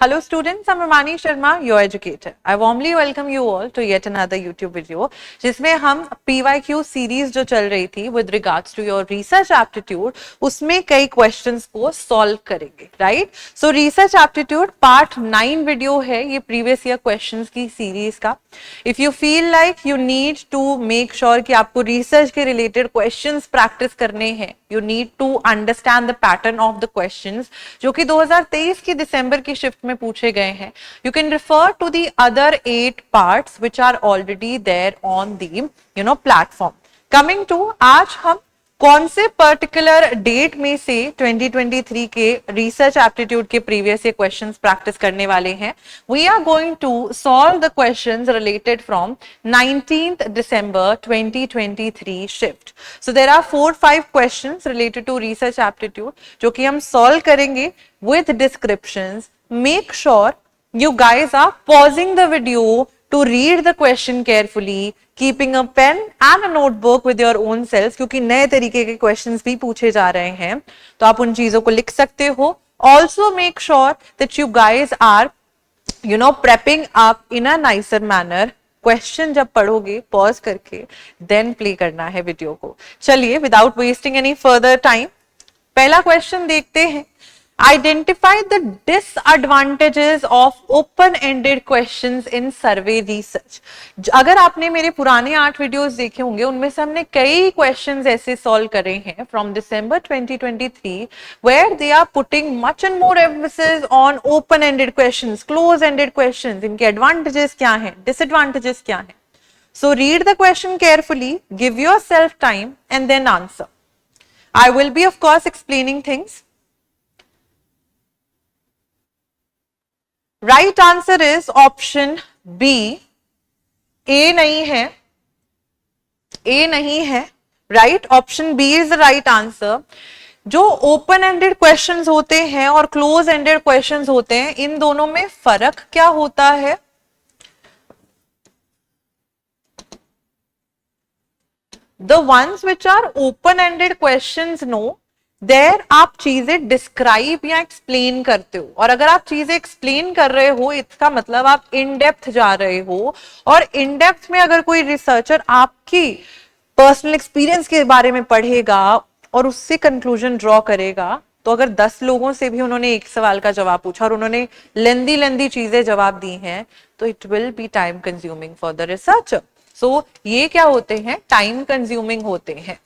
Hello students, I'm Ramani Sharma, your educator. I warmly welcome you all to yet another YouTube video जिसमें हम PYQ series जो चल रही थी with regards to your research aptitude उसमें कई questions को solve करेंगे, right? So research aptitude part 9 video है ये previous year questions की series का. If you feel like you need to make sure कि आपको research के related questions practice करने हैं, you need to understand the pattern of the questions जो कि 2023 की दिसंबर की शिफ्ट में पूछे गए हैं. You can refer to the other 8 parts which are already there on the platform. Coming to आज हम कौन से पर्टिकुलर डेट में से 2023 के रिसर्च एप्टीट्यूड के प्रीवियस ईयर क्वेश्चंस प्रैक्टिस करने वाले हैं. We are going to solve the questions related from 19th December 2023 shift. So there are 4-5 questions related to research aptitude जो कि हम सॉल्व करेंगे with descriptions. Make sure you guys are pausing the video to read the question carefully, keeping a pen and a notebook with your own selves क्योंकि नए तरीके के questions भी पूछे जा रहे हैं तो आप उन चीजों को लिख सकते हो. Also make sure that you guys are prepping up in a nicer manner. Question जब पढ़ोगे पॉज करके देन प्ले करना है वीडियो को. चलिए without wasting any further time पहला क्वेश्चन देखते हैं. Identify the disadvantages of open-ended questions in survey research. अगर आपने मेरे पुराने 8 वीडियोस देखे होंगे उनमें से हमने कई क्वेश्चंस ऐसे सॉल्व करे हैं from December 2023 where they are putting much and more emphasis on open-ended questions, close-ended questions. इनके advantages क्या हैं, disadvantages क्या हैं. So read the question carefully, give yourself time and then answer. I will be of course explaining things. Right answer is option B. A नहीं है. Right, option B is the right answer. जो open ended questions होते हैं और close ended questions होते हैं इन दोनों में फर्क क्या होता है? The ones which are open ended questions no there आप चीजें डिस्क्राइब या एक्सप्लेन करते हो और अगर आप चीजें एक्सप्लेन कर रहे हो इसका मतलब आप इन डेप्थ जा रहे हो और इन डेप्थ में अगर कोई रिसर्चर आपकी पर्सनल एक्सपीरियंस के बारे में पढ़ेगा और उससे कंक्लूजन ड्रॉ करेगा तो अगर 10 लोगों से भी उन्होंने एक सवाल का जवाब पूछा और उन्होंने लेंदी चीजें जवाब दी हैं तो it will be time consuming for the researcher. So ये क्या होते हैं? टाइम कंज्यूमिंग होते हैं.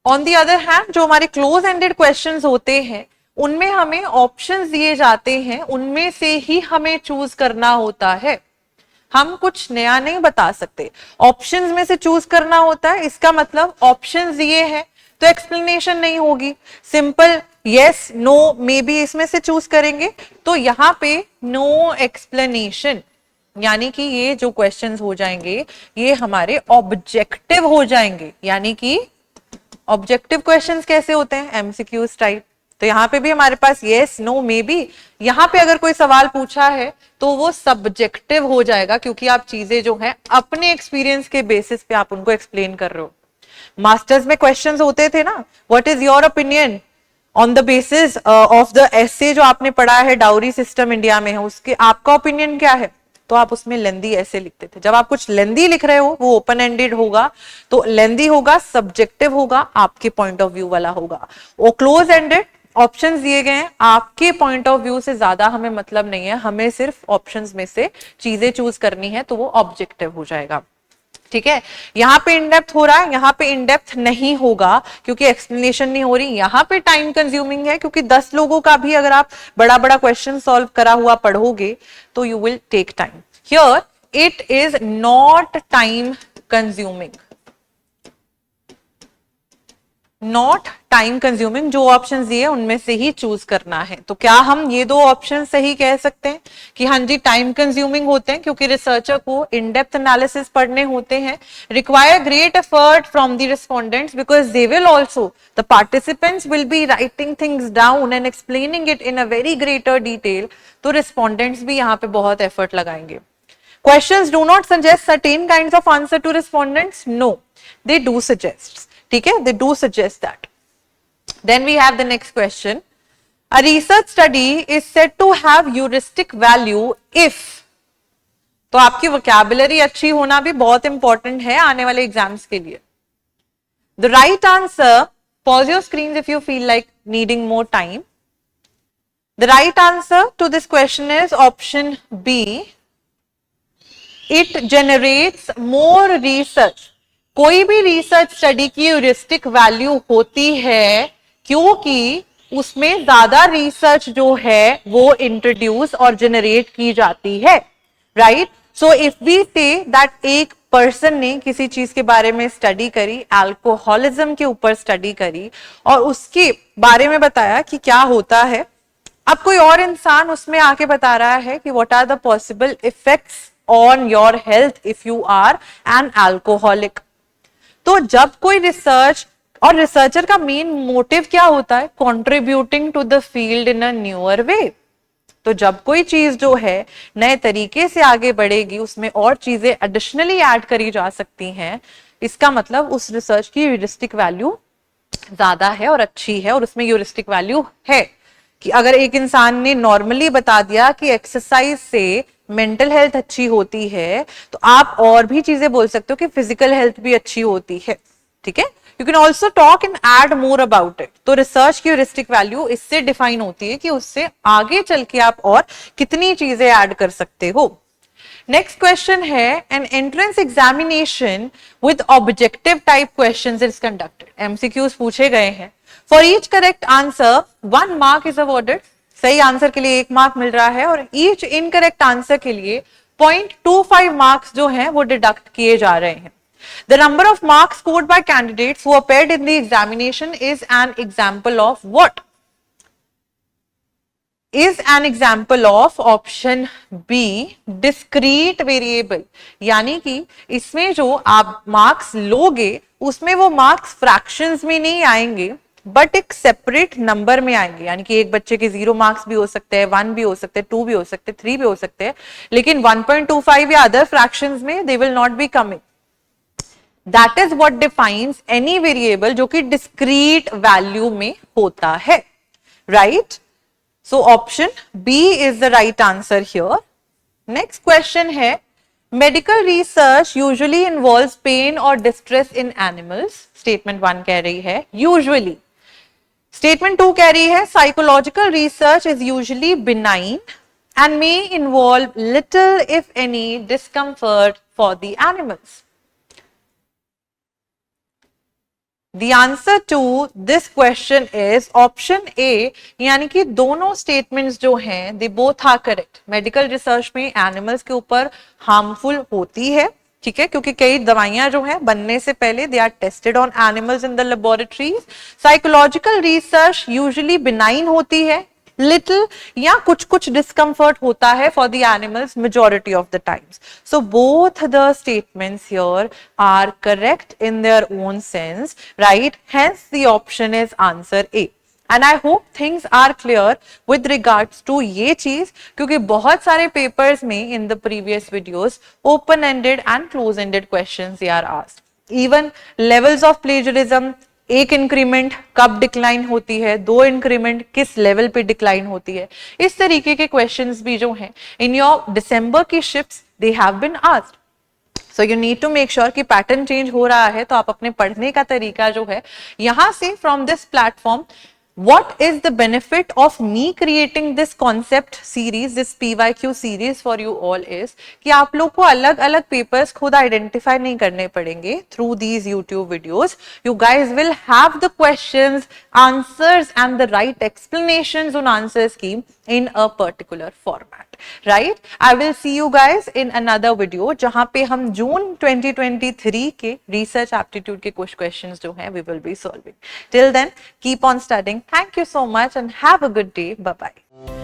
ऑन दी अदर हैंड जो हमारे क्लोज एंडेड क्वेश्चंस होते हैं उनमें हमें ऑप्शंस दिए जाते हैं, उनमें से ही हमें चूज करना होता है. हम कुछ नया नहीं बता सकते, ऑप्शंस में से चूज करना होता है. इसका मतलब ऑप्शंस दिए हैं तो एक्सप्लेनेशन नहीं होगी, simple yes no may be इसमें से चूज करेंगे तो यहाँ पे नो एक्सप्लेनेशन यानी कि ये जो क्वेश्चंस हो जाएंगे ये हमारे ऑब्जेक्टिव हो जाएंगे. यानी कि ऑब्जेक्टिव क्वेश्चंस कैसे होते हैं? MCQs type. तो यहाँ पे भी हमारे पास यस नो मे बी. यहाँ पे अगर कोई सवाल पूछा है तो वो सब्जेक्टिव हो जाएगा क्योंकि आप चीजें जो है अपने एक्सपीरियंस के बेसिस पे आप उनको एक्सप्लेन कर रहे हो. मास्टर्स में क्वेश्चंस होते थे ना, what is your opinion on the basis of the essay जो आपने पढ़ा है डाउरी सिस्टम इंडिया में है उसके आपका ओपिनियन क्या है? तो आप उसमें लेंदी ऐसे लिखते थे. जब आप कुछ लेंदी लिख रहे हो वो ओपन एंडेड होगा तो लेंदी होगा, सब्जेक्टिव होगा, आपके पॉइंट ऑफ व्यू वाला होगा. वो क्लोज एंडेड ऑप्शंस दिए गए हैं, आपके पॉइंट ऑफ व्यू से ज्यादा हमें मतलब नहीं है, हमें सिर्फ ऑप्शंस में से चीजें चूज करनी है तो वो ऑब्जेक्टिव हो जाएगा. ठीक है, यहाँ पे इन डेप्थ हो रहा है, यहाँ पे इन डेप्थ नहीं होगा क्योंकि एक्सप्लेनेशन नहीं हो रही. यहाँ पे टाइम कंज्यूमिंग है क्योंकि 10 लोगों का भी अगर आप बड़ा क्वेश्चन सॉल्व करा हुआ पढ़ोगे तो you will take time. Here it is not time consuming. Not time consuming. जो ऑप्शंस दिए उनमें से ही चूज करना है. तो क्या हम ये दो ऑप्शन सही कह सकते हैं कि हाँ जी टाइम कंज्यूमिंग होते हैं क्योंकि रिसर्चर को इन डेप्थ एनालिसिस पढ़ने होते हैं. Require great effort from the respondents because they will also the participants will be writing things down and explaining it in a very greater detail. तो respondents भी यहाँ पे बहुत एफर्ट लगाएंगे. Questions do not suggest certain kinds of answer to respondents. No, they do suggest. ठीक है, they do suggest that. Then we have the next question. A research study is said to have heuristic value if, तो आपकी vocabulary अच्छी होना भी बहुत important है आने वाले एग्जाम्स के लिए. The right answer, pause your screens if you feel like needing more time. The right answer to this question is option B. It generates more research. कोई भी रिसर्च स्टडी की ह्यूरिस्टिक वैल्यू होती है क्योंकि उसमें ज्यादा रिसर्च जो है वो इंट्रोड्यूस और जनरेट की जाती है, right. So if we say that एक पर्सन ने किसी चीज के बारे में स्टडी करी, अल्कोहलिज्म के ऊपर स्टडी करी और उसके बारे में बताया कि क्या होता है, अब कोई और इंसान उसमें आके बता रहा है कि what are the possible effects on your health if you are an alcoholic. तो जब कोई रिसर्च, और रिसर्चर का मेन मोटिव क्या होता है, contributing to the field in a newer way. तो जब कोई चीज जो है नए तरीके से आगे बढ़ेगी, उसमें और चीजें एडिशनली ऐड करी जा सकती हैं, इसका मतलब उस रिसर्च की ह्यूरिस्टिक वैल्यू ज्यादा है और अच्छी है. और उसमें ह्यूरिस्टिक वैल्यू है कि अगर एक इंसान ने नॉर्मली बता दिया कि एक्सरसाइज से मेंटल हेल्थ अच्छी होती है, तो आप और भी चीजें बोल सकते हो कि फिजिकल हेल्थ भी अच्छी होती है. ठीक है, you can also talk and add more about it. तो रिसर्च की ह्यूरिस्टिक वैल्यू इससे डिफाइन होती है कि उससे आगे चल के आप और कितनी चीजें ऐड कर सकते हो. नेक्स्ट क्वेश्चन है, N entrance examination with objective type questions is conducted. MCQs पूछे गए हैं. For each correct answer 1 mark is awarded. सही आंसर के लिए 1 मार्क मिल रहा है और ईच इनकरेक्ट आंसर के लिए 0.25 मार्क्स जो हैं वो डिडक्ट किए जा रहे हैं. The number of marks scored by candidates who appeared in the examination is an example of what? Is an example of option B, discrete variable. यानी कि इसमें जो आप मार्क्स लोगे उसमें वो मार्क्स फ्रैक्शंस में नहीं आएंगे बट एक सेपरेट नंबर में आएंगे. यानी कि एक बच्चे के 0 मार्क्स भी हो सकते हैं, 1 भी हो सकते हैं, 2 भी हो सकते हैं, 3 भी हो सकते हैं, लेकिन 1.25 या अदर फ्रैक्शंस में they will not be coming. That is what defines any variable जो कि discrete value में होता है, right? So option B is the right answer here. Next question है, medical research usually involves pain or distress in animals. Statement 1 कह रही है usually. Statement 2 कह रही है psychological research is usually benign and may involve little if any discomfort for the animals. The answer to this question is option A. यानी कि दोनों statements जो हैं they both are correct. Medical research में animals के ऊपर harmful होती है, ठीक है, क्योंकि कई दवाइयां जो हैं बनने से पहले they are tested on animals in the laboratories. Psychological research usually benign होती है, लिटिल या कुछ कुछ डिस्कम्फर्ट होता है for the animals majority of the times. So both the statements here are correct in their own sense, right? Hence the option is answer A. And I hope things are clear with regards to ये चीज, क्योंकि बहुत सारे papers में in the previous videos open-ended and close-ended questions they are asked. Even levels of plagiarism, एक increment कब decline होती है, 2 इंक्रीमेंट किस लेवल पे डिक्लाइन होती है, इस तरीके के क्वेश्चंस भी जो हैं इन योर दिसंबर की shifts they have been asked. So you need to make sure कि पैटर्न चेंज हो रहा है, तो आप अपने पढ़ने का तरीका जो है यहां से from this platform, what is the benefit of me creating this concept series, this PYQ series for you all is कि आप लोग को अलग अलग पेपर्स खुद आइडेंटिफाई नहीं करने पड़ेंगे through these YouTube videos. You guys will have the questions, answers and the right explanations on answer scheme in a particular format, right? I will see you guys in another video जहां पे हम जून 2023 के research aptitude के कुछ questions जो हैं we will be solving. Till then, keep on studying. Thank you so much and have a good day. Bye bye.